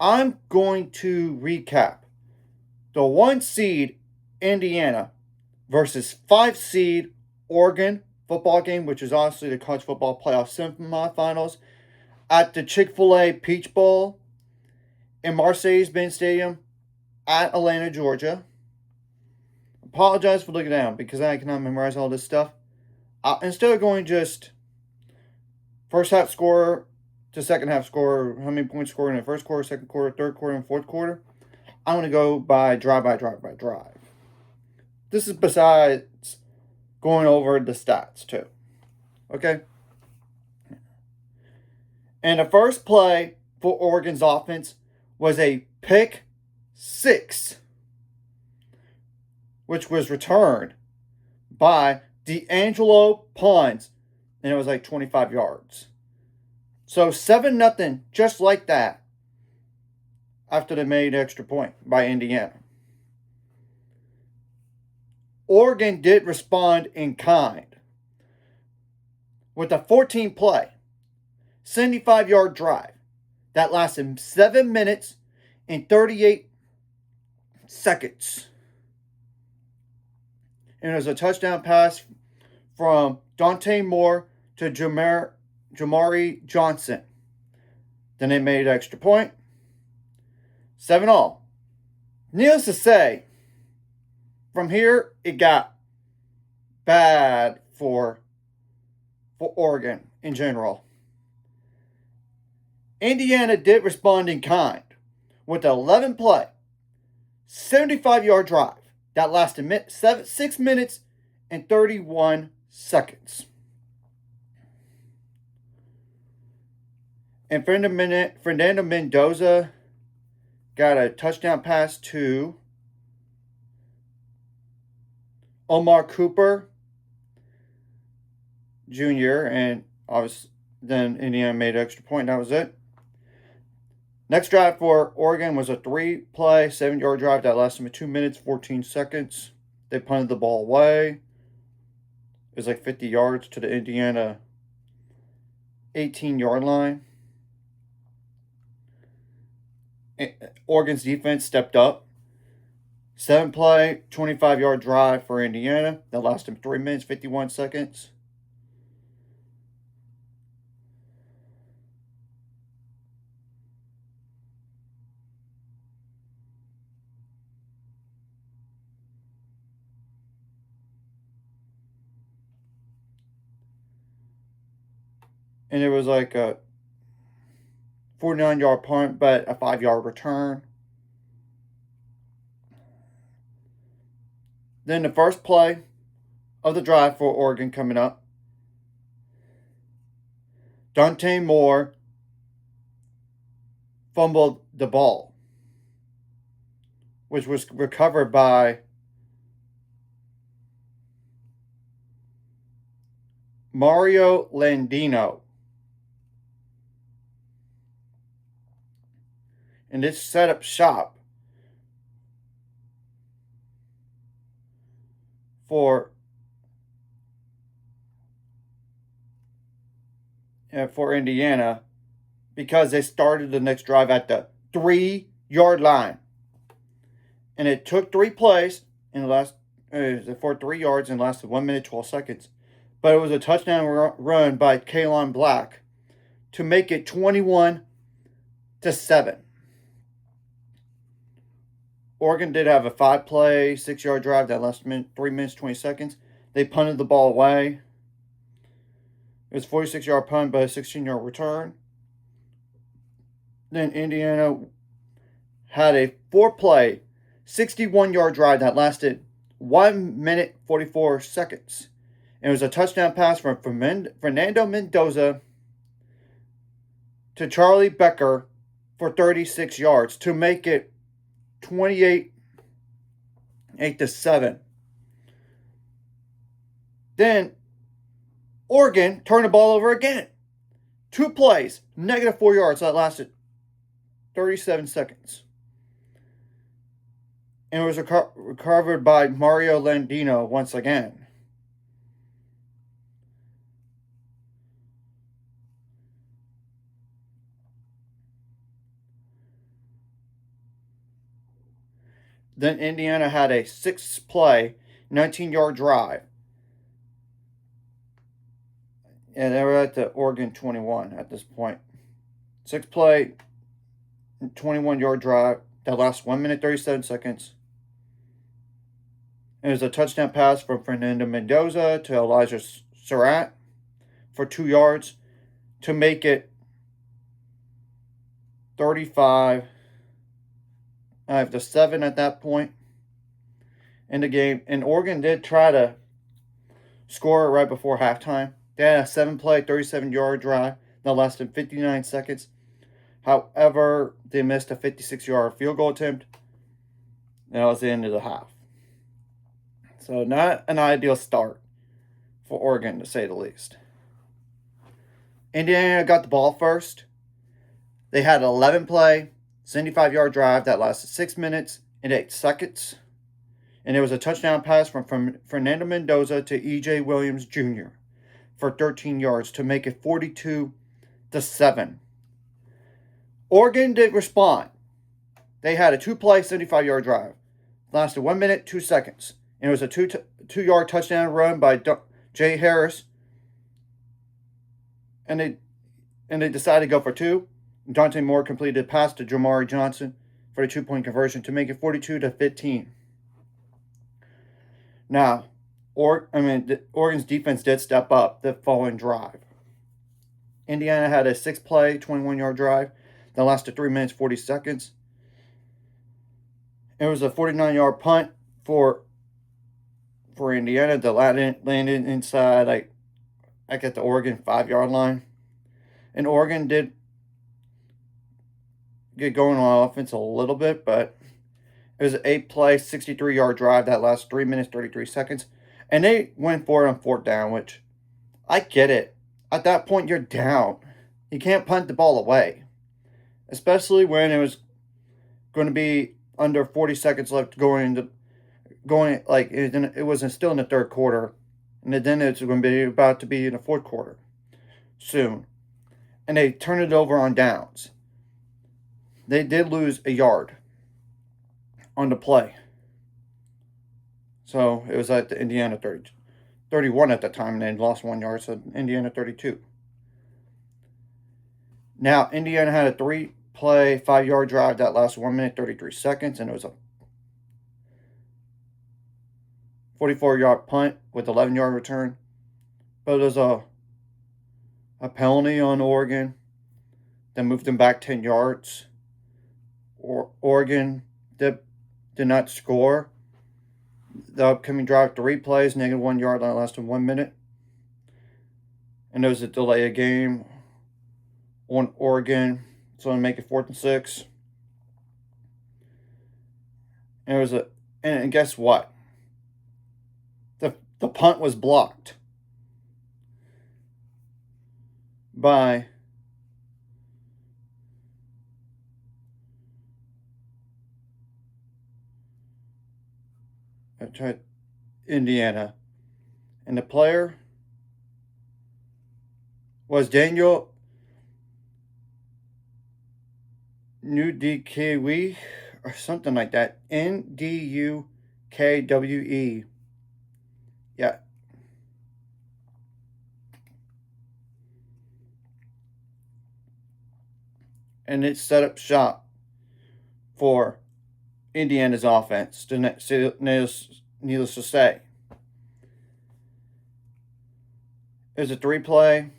I'm going to recap the 1 seed Indiana versus 5 seed Oregon football game, which is honestly the college football playoff semifinals at the Chick-fil-A Peach Bowl in Mercedes-Benz Stadium at Atlanta, Georgia. Apologize for looking down because I cannot memorize all this stuff. Instead of going just first half score to second half score, how many points scored in the first quarter, second quarter, third quarter, and fourth quarter, I'm going to go by drive. This is besides going over the stats too. Okay? And the first play for Oregon's offense was a pick six, which was returned by D'Angelo Pons, and it was like 25 yards. So 7-0, just like that, after they made extra point by Indiana. Oregon did respond in kind with a 14-play, 75-yard drive that lasted 7 minutes and 38 seconds. And it was a touchdown pass from Dante Moore to Jamari Johnson. Then they made an extra point. 7-7. Needless to say, from here it got bad for Oregon in general. Indiana did respond in kind with an 11-play, 75-yard drive that lasted 6 minutes and 31 seconds. And Fernando Mendoza got a touchdown pass to Omar Cooper Jr. And obviously then Indiana made an extra point. That was it. Next drive for Oregon was a 3-play, 7-yard drive that lasted 2 minutes, 14 seconds. They punted the ball away. It was like 50 yards to the Indiana 18-yard line. Oregon's defense stepped up. 7-play, 25-yard drive for Indiana that lasted 3 minutes, 51 seconds. And it was like a 49-yard punt, but a 5-yard return. Then the first play of the drive for Oregon coming up, Dante Moore fumbled the ball, which was recovered by Mario Landino. And this set up shop for Indiana because they started the next drive at the 3-yard line. And it took 3 plays in the last for 3 yards and lasted 1 minute, 12 seconds. But it was a touchdown run by Kaelon Black to make it 21-7. Oregon did have a 5-play, 6-yard drive that lasted 3 minutes, 20 seconds. They punted the ball away. It was a 46-yard punt, but a 16-yard return. Then Indiana had a 4-play, 61-yard drive that lasted 1 minute, 44 seconds. And it was a touchdown pass from Fernando Mendoza to Charlie Becker for 36 yards to make it 28-7. Then Oregon turned the ball over again. 2 plays, -4 yards that lasted 37 seconds. And it was recovered by Mario Landino once again. Then Indiana had a 6-play, 19-yard drive. And they were at the Oregon 21 at this point. 6-play, 21-yard drive that lasts 1 minute 37 seconds. It was a touchdown pass from Fernando Mendoza to Elijah Surratt for 2 yards to make it 35-7 at that point in the game. And Oregon did try to score right before halftime. They had a 7-play, 37-yard drive that lasted 59 seconds. However, they missed a 56-yard field goal attempt. And that was the end of the half. So not an ideal start for Oregon, to say the least. Indiana got the ball first. They had an 11-play, 75-yard drive that lasted 6 minutes and 8 seconds. And it was a touchdown pass from Fernando Mendoza to E.J. Williams Jr. for 13 yards to make it 42-7. Oregon did respond. They had a 2-play, 75-yard drive. Lasted 1 minute, 2 seconds. And it was a 2-yard touchdown run by Jay Harris. And they decided to go for 2. Dante Moore completed a pass to Jamari Johnson for the 2-point conversion to make it 42-15. Now, Oregon's defense did step up the following drive. Indiana had a 6-play, 21-yard drive that lasted 3 minutes, 40 seconds. It was a 49-yard punt for Indiana that landed inside, at the Oregon 5-yard line. And Oregon did get going on offense a little bit, but it was an 8-play, 63-yard drive that lasted 3 minutes, 33 seconds. And they went for it on 4th down, which I get it. At that point, you're down. You can't punt the ball away, especially when it was going to be under 40 seconds left it wasn't still in the 3rd quarter, and then it's going to be about to be in the 4th quarter soon. And they turned it over on downs. They did lose a yard on the play. So it was at the Indiana 31 at the time, and they lost 1 yard, so Indiana 32. Now, Indiana had a 3-play, 5-yard drive that lasted 1 minute, 33 seconds, and it was a 44-yard punt with 11-yard return. But it was a penalty on Oregon that moved them back 10 yards. Oregon did not score. The upcoming drive, 3 plays, -1 yard that lasted 1 minute. And there was a delay of game on Oregon, so to make it 4th and 6. And and guess what? The punt was blocked by Indiana. And the player was Daniel Ndukwe or something like that. Ndukwe. Yeah. And it set up shop for Indiana's offense, needless to say. It was a 3-play,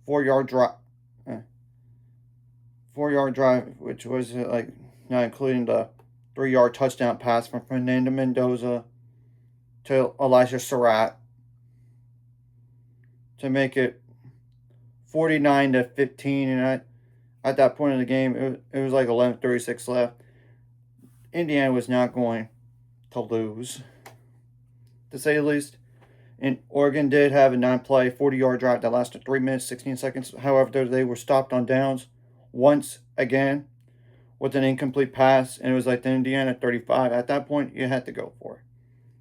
4-yard drive. 4-yard drive, which was not including the 3-yard touchdown pass from Fernando Mendoza to Elijah Surratt to make it 49-15. And at that point in the game, it was 11:36 left. Indiana was not going to lose, to say the least. And Oregon did have a 9-play, 40-yard drive that lasted 3 minutes, 16 seconds. However, they were stopped on downs once again with an incomplete pass, and it was the Indiana 35. At that point, you had to go for it.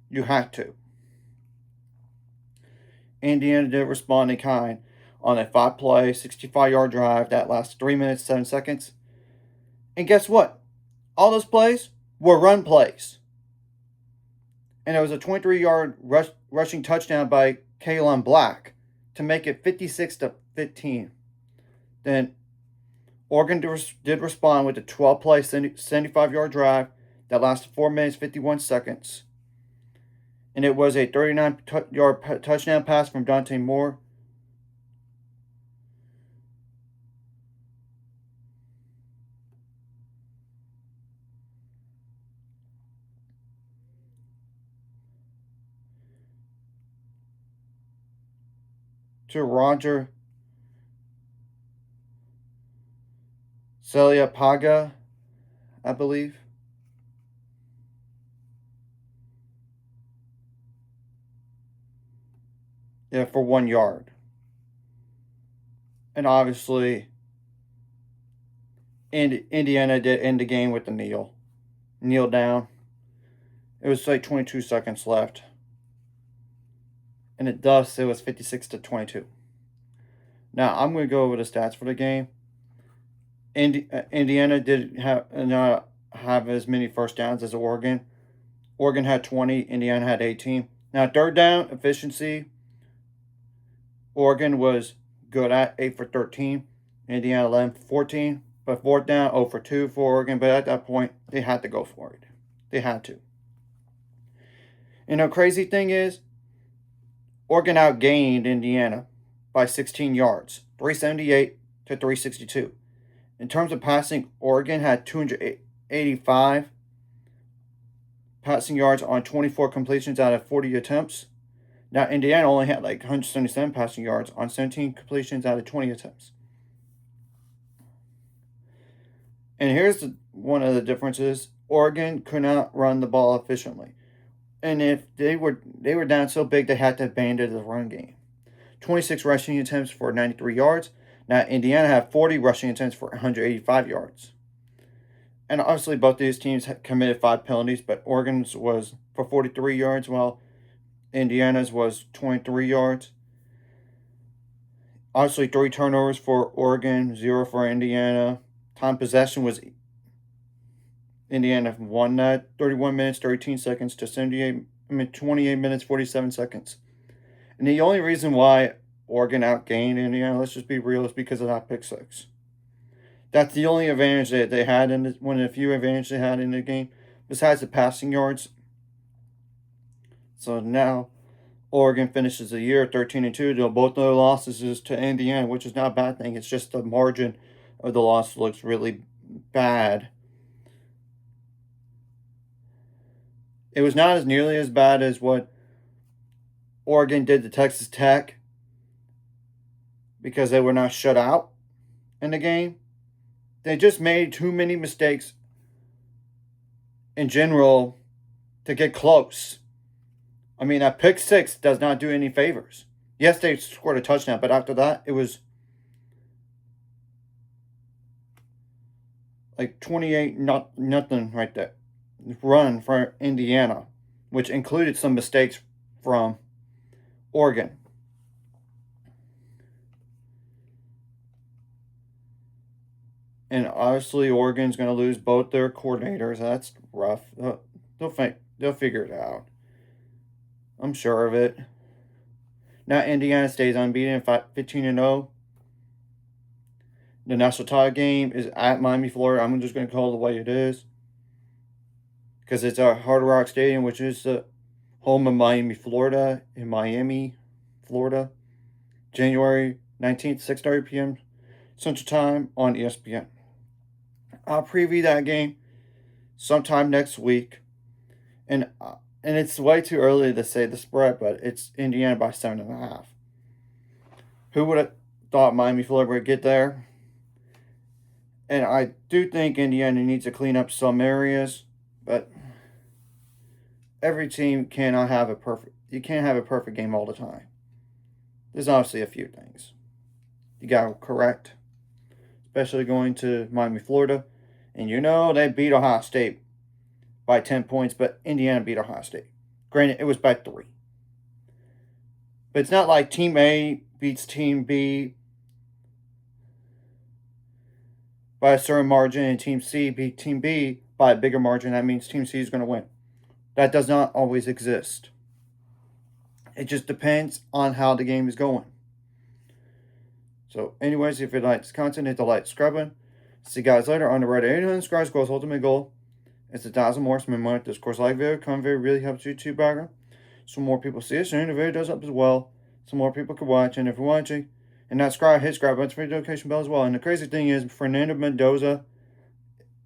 You had to. Indiana did respond in kind on a 5-play, 65-yard drive that lasted 3 minutes, 7 seconds. And guess what? All those plays were run plays. And it was a 23-yard rushing touchdown by Kalen Black to make it 56-15. Then Oregon did respond with a 12-play, 75-yard drive that lasted 4 minutes, 51 seconds. And it was a 39-yard touchdown pass from Dante Moore. To Roger Paga, I believe. Yeah, for 1 yard. And obviously, Indiana did end the game with the kneel down. It was like 22 seconds left. And it was 56-22. Now, I'm going to go over the stats for the game. Indiana did not have as many first downs as Oregon. Oregon had 20, Indiana had 18. Now, third down efficiency, Oregon was good at 8 for 13, Indiana 11 for 14. But fourth down, 0 for 2 for Oregon. But at that point, they had to go for it. They had to. And the crazy thing is, Oregon outgained Indiana by 16 yards, 378 to 362. In terms of passing, Oregon had 285 passing yards on 24 completions out of 40 attempts. Now, Indiana only had like 177 passing yards on 17 completions out of 20 attempts. And here's one of the differences. Oregon could not run the ball efficiently. And if they were down so big, they had to abandon the run game. 26 rushing attempts for 93 yards. Now, Indiana had 40 rushing attempts for 185 yards. And obviously, both these teams committed 5 penalties, but Oregon's was for 43 yards, while Indiana's was 23 yards. Obviously, 3 turnovers for Oregon, 0 for Indiana. Time possession was Indiana won that 31 minutes, 13 seconds to 28 minutes, 47 seconds. And the only reason why Oregon outgained Indiana, let's just be real, is because of that pick six. That's the only advantage that they had one of the few advantages they had in the game, besides the passing yards. So now Oregon finishes the year 13-2. Though both their losses is to Indiana, which is not a bad thing. It's just the margin of the loss looks really bad. It was not as nearly as bad as what Oregon did to Texas Tech because they were not shut out in the game. They just made too many mistakes in general to get close. I mean, that pick six does not do any favors. Yes, they scored a touchdown, but after that, it was like 28 nothing right there. Run for Indiana, which included some mistakes from Oregon. And obviously, Oregon's going to lose both their coordinators. That's rough. They'll figure it out. I'm sure of it. Now Indiana stays unbeaten, 15-0. The national title game is at Miami, Florida. I'm just going to call it the way it is, because it's at Hard Rock Stadium, which is the home of Miami, Florida, in Miami, Florida. January 19th, 6:30 p.m. Central Time on ESPN. I'll preview that game sometime next week. And it's way too early to say the spread, but it's Indiana by 7.5. Who would have thought Miami, Florida would get there? And I do think Indiana needs to clean up some areas, but every team cannot have you can't have a perfect game all the time. There's obviously a few things you got to correct, especially going to Miami, Florida. And they beat Ohio State by 10 points, but Indiana beat Ohio State. Granted, it was by 3. But it's not like Team A beats Team B by a certain margin and Team C beat Team B by a bigger margin, that means Team C is going to win. That does not always exist. It just depends on how the game is going. So, anyways, if you like this content, hit the like, subscribe button. See you guys later on the road to 800 subscribers. Goal's ultimate goal is 1,000 more. So, remember, this course like video, comment video really helps YouTube background. So more people see us, and the video does help as well. So more people can watch. And if you're watching and not subscribed, hit subscribe button for the notification bell as well. And the crazy thing is, Fernando Mendoza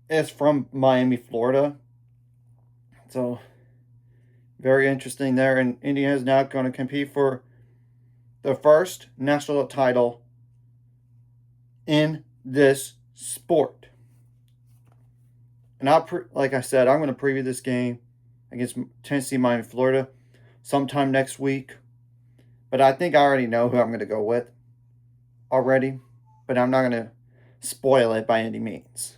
is from Miami, Florida. So very interesting there. And Indiana is now going to compete for the first national title in this sport. And like I said, I'm going to preview this game against Tennessee, Miami, Florida sometime next week. But I think I already know who I'm going to go with already. But I'm not going to spoil it by any means.